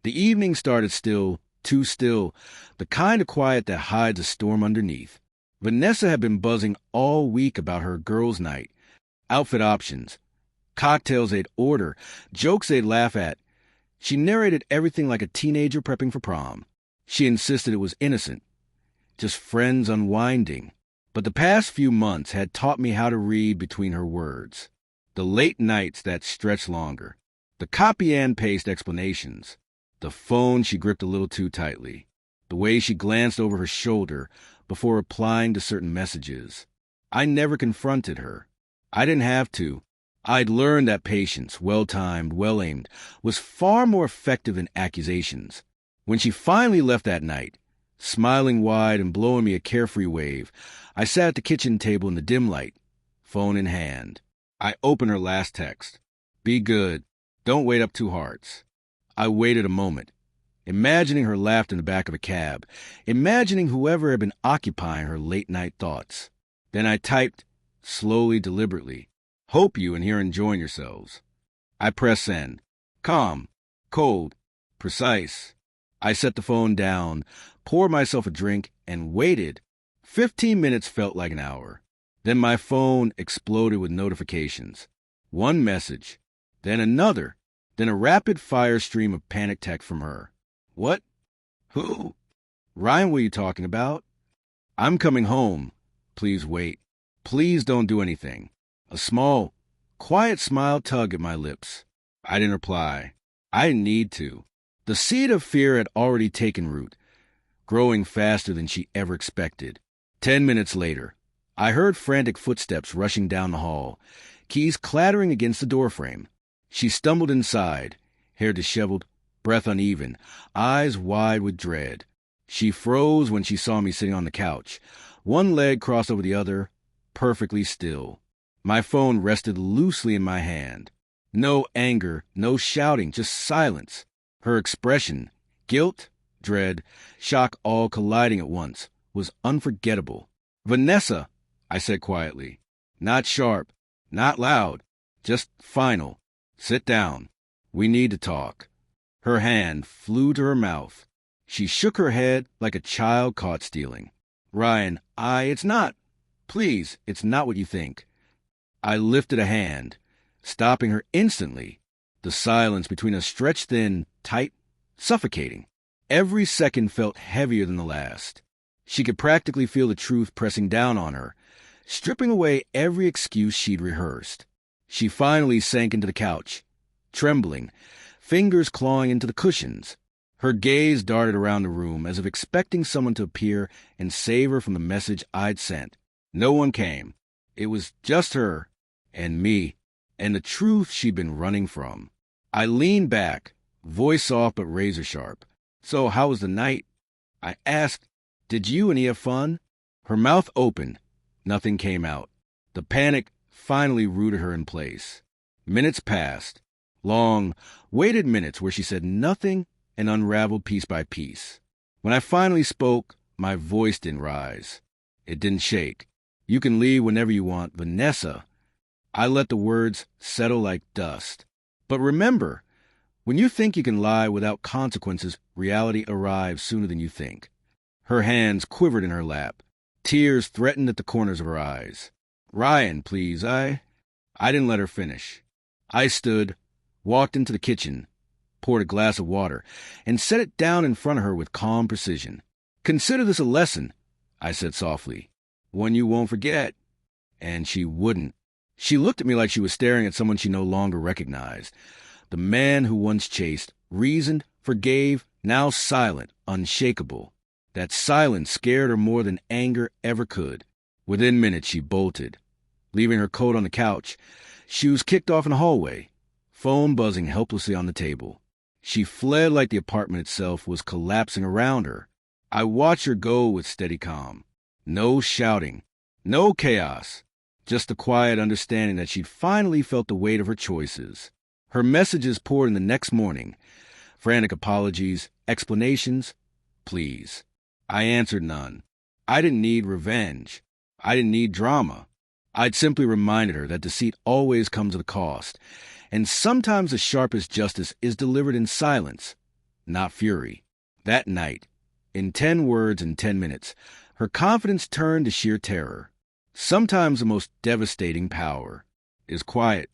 The evening started still, too still, the kind of quiet that hides a storm underneath. Vanessa had been buzzing all week about her girls' night, outfit options, cocktails they'd order, jokes they'd laugh at. She narrated everything like a teenager prepping for prom. She insisted it was innocent, just friends unwinding. But the past few months had taught me how to read between her words. The late nights that stretched longer. The copy and paste explanations. The phone she gripped a little too tightly. The way she glanced over her shoulder before replying to certain messages. I never confronted her. I didn't have to. I'd learned that patience, well-timed, well-aimed, was far more effective than accusations. When she finally left that night, smiling wide and blowing me a carefree wave, I sat at the kitchen table in the dim light, phone in hand. I opened her last text. Be good. Don't wait up 2 hearts. I waited a moment, imagining her laughed in the back of a cab, imagining whoever had been occupying her late-night thoughts. Then I typed, slowly, deliberately, hope you and here enjoying yourselves. I pressed send. Calm, cold, precise. I set the phone down, poured myself a drink, and waited. 15 minutes felt like an hour. Then my phone exploded with notifications. One message, then another, then a rapid-fire stream of panic text from her. What? Who? Ryan, what are you talking about? I'm coming home. Please wait. Please don't do anything. A small, quiet smile tugged at my lips. I didn't reply. I didn't need to. The seed of fear had already taken root, growing faster than she ever expected. 10 minutes later, I heard frantic footsteps rushing down the hall, keys clattering against the doorframe. She stumbled inside, hair disheveled, breath uneven, eyes wide with dread. She froze when she saw me sitting on the couch, one leg crossed over the other, perfectly still. My phone rested loosely in my hand. No anger, no shouting, just silence. Her expression, guilt, dread, shock all colliding at once, was unforgettable. Vanessa, I said quietly. Not sharp, not loud, just final. Sit down. We need to talk. Her hand flew to her mouth. She shook her head like a child caught stealing. Ryan, it's not. Please, it's not what you think. I lifted a hand, stopping her instantly. The silence between us stretched thin, tight, suffocating. Every second felt heavier than the last. She could practically feel the truth pressing down on her, stripping away every excuse she'd rehearsed. She finally sank into the couch, trembling, fingers clawing into the cushions. Her gaze darted around the room as if expecting someone to appear and save her from the message I'd sent. No one came. It was just her and me and the truth she'd been running from. I leaned back, voice soft but razor sharp. So how was the night? I asked. Did you and he have fun? Her mouth opened. Nothing came out. The panic finally rooted her in place. Minutes passed. Long, weighted minutes where she said nothing and unraveled piece by piece. When I finally spoke, my voice didn't rise. It didn't shake. You can leave whenever you want, Vanessa. I let the words settle like dust. But remember, when you think you can lie without consequences, reality arrives sooner than you think. Her hands quivered in her lap. Tears threatened at the corners of her eyes. Ryan, please, I didn't let her finish. I stood, walked into the kitchen, poured a glass of water, and set it down in front of her with calm precision. Consider this a lesson, I said softly. One you won't forget. And she wouldn't. She looked at me like she was staring at someone she no longer recognized. The man who once chased, reasoned, forgave, now silent, unshakable. That silence scared her more than anger ever could. Within minutes she bolted, leaving her coat on the couch, shoes kicked off in the hallway, phone buzzing helplessly on the table. She fled like the apartment itself was collapsing around her. I watched her go with steady calm. No shouting, no chaos, just the quiet understanding that she'd finally felt the weight of her choices. Her messages poured in the next morning. Frantic apologies, explanations, pleas. I answered none. I didn't need revenge. I didn't need drama. I'd simply reminded her that deceit always comes at a cost, and sometimes the sharpest justice is delivered in silence, not fury. That night, in 10 words and 10 minutes, her confidence turned to sheer terror. Sometimes the most devastating power is quiet.